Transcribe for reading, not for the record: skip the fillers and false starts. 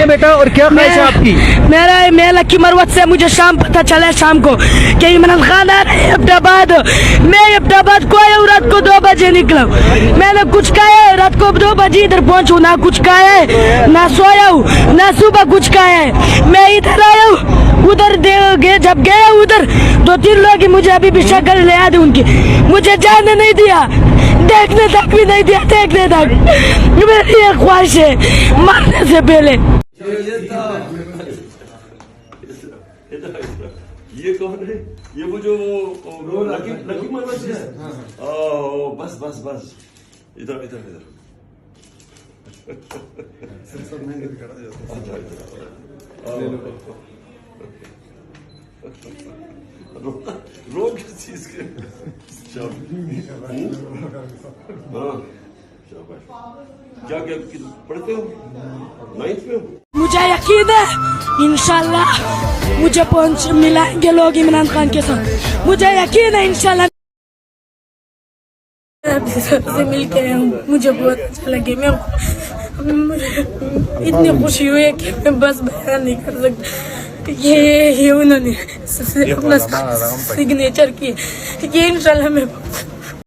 बेटा और क्या ख्वाहिश है आपकी? मैं लक्की मरवत से, मुझे शाम पता चला शाम को कि इमरान खान आ रहे हैं अब्दाबाद। मैं अब्दाबाद को आया हूँ, रात को 2 बजे निकला। मैंने कुछ खाया है, रात को 2 बजे इधर पहुँचू, ना कुछ खाया है, ना सोया हूँ, ना सुबह कुछ खाया है। मैं इधर आया हूँ, उधर जब गया उधर 2-3 लोग मुझे अभी भी शक्ल ले आते उनकी, मुझे जाने नहीं दिया, देखने तक भी नहीं दिया, देखने तक। मेरी ये ख्वाहिश है मरने से पहले। ये कौन है? ये वो जो लकी मरवत है। ओह बस बस बस, इधर इधर इधर। रो किस चीज के? क्या क्या पढ़ते हो? 9th में हो? मुझे यकीन है इंशाल्लाह मुझे मिलाएंगे लोग इमरान खान के साथ, मुझे यकीन है इंशाल्लाह। से मिलके मुझे बहुत अच्छा लगे, मैं इतनी खुशी हुई है कि मैं बस बयान नहीं कर सकती। ये उन्होंने अपना सिग्नेचर किए, ये इंशाल्लाह मैं